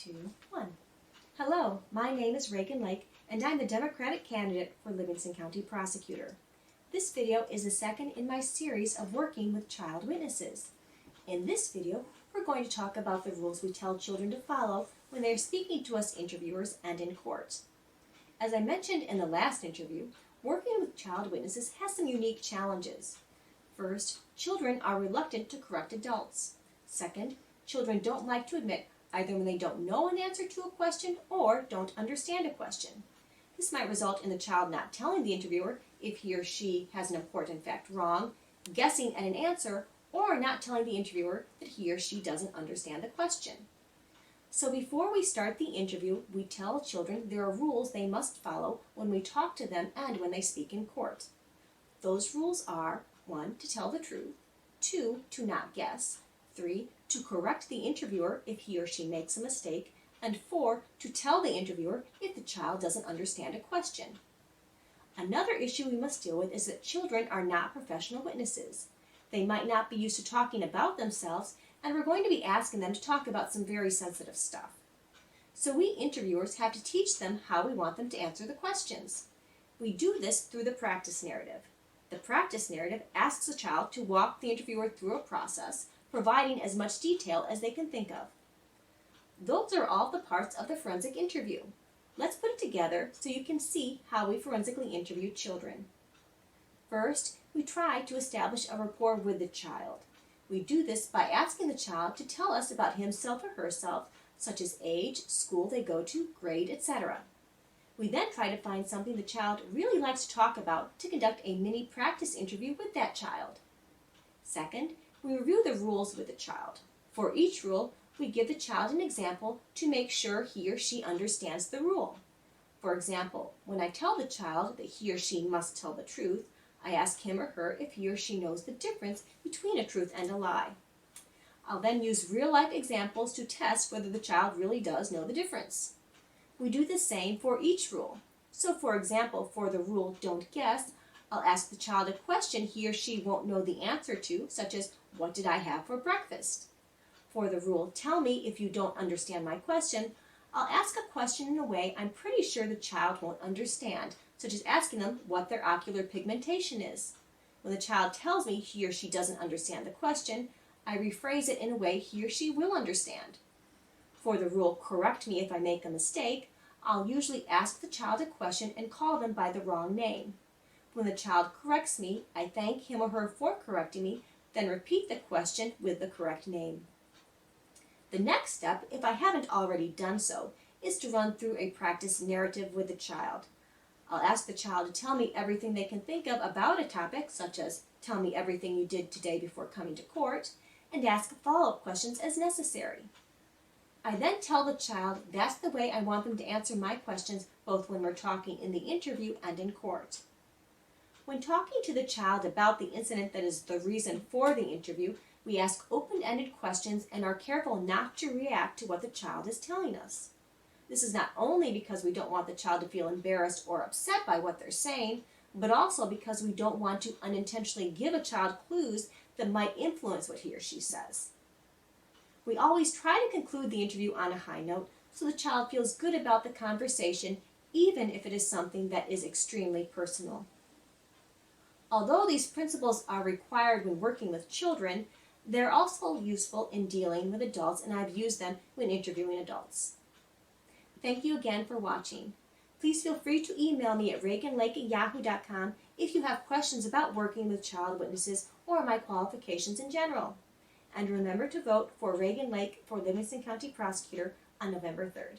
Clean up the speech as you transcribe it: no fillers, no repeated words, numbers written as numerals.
2, 1. Hello, my name is Reagan Lake, and I'm the Democratic candidate for Livingston County Prosecutor. This video is the second in my series of working with child witnesses. In this video, we're going to talk about the rules we tell children to follow when they are speaking to us interviewers and in court. As I mentioned in the last interview, working with child witnesses has some unique challenges. First, children are reluctant to correct adults. Second, children don't like to admit either when they don't know an answer to a question or don't understand a question. This might result in the child not telling the interviewer if he or she has an important fact wrong, guessing at an answer, or not telling the interviewer that he or she doesn't understand the question. So before we start the interview, we tell children there are rules they must follow when we talk to them and when they speak in court. Those rules are 1. To tell the truth, 2. To not guess, 3. To correct the interviewer if he or she makes a mistake, and 4. To tell the interviewer if the child doesn't understand a question. Another issue we must deal with is that children are not professional witnesses. They might not be used to talking about themselves, and we're going to be asking them to talk about some very sensitive stuff. So we interviewers have to teach them how we want them to answer the questions. We do this through the practice narrative. The practice narrative asks the child to walk the interviewer through a process, providing as much detail as they can think of. Those are all the parts of the forensic interview. Let's put it together so you can see how we forensically interview children. First, we try to establish a rapport with the child. We do this by asking the child to tell us about himself or herself, such as age, school they go to, grade, etc. We then try to find something the child really likes to talk about to conduct a mini practice interview with that child. Second, we review the rules with the child. For each rule, we give the child an example to make sure he or she understands the rule. For example, when I tell the child that he or she must tell the truth, I ask him or her if he or she knows the difference between a truth and a lie. I'll then use real-life examples to test whether the child really does know the difference. We do the same for each rule. So for example, for the rule don't guess, I'll ask the child a question he or she won't know the answer to, such as, what did I have for breakfast? For the rule tell me if you don't understand my question, I'll ask a question in a way I'm pretty sure the child won't understand, such as asking them what their ocular pigmentation is. When the child tells me he or she doesn't understand the question, I rephrase it in a way he or she will understand. For the rule correct me if I make a mistake, I'll usually ask the child a question and call them by the wrong name. When the child corrects me, I thank him or her for correcting me, then repeat the question with the correct name. The next step, if I haven't already done so, is to run through a practice narrative with the child. I'll ask the child to tell me everything they can think of about a topic, such as, tell me everything you did today before coming to court, and ask follow-up questions as necessary. I then tell the child that's the way I want them to answer my questions both when we're talking in the interview and in court. When talking to the child about the incident that is the reason for the interview, we ask open-ended questions and are careful not to react to what the child is telling us. This is not only because we don't want the child to feel embarrassed or upset by what they're saying, but also because we don't want to unintentionally give a child clues that might influence what he or she says. We always try to conclude the interview on a high note so the child feels good about the conversation, even if it is something that is extremely personal. Although these principles are required when working with children, they're also useful in dealing with adults, and I've used them when interviewing adults. Thank you again for watching. Please feel free to email me at reaganlake@yahoo.com if you have questions about working with child witnesses or my qualifications in general. And remember to vote for Reagan Lake for Livingston County Prosecutor on November 3rd.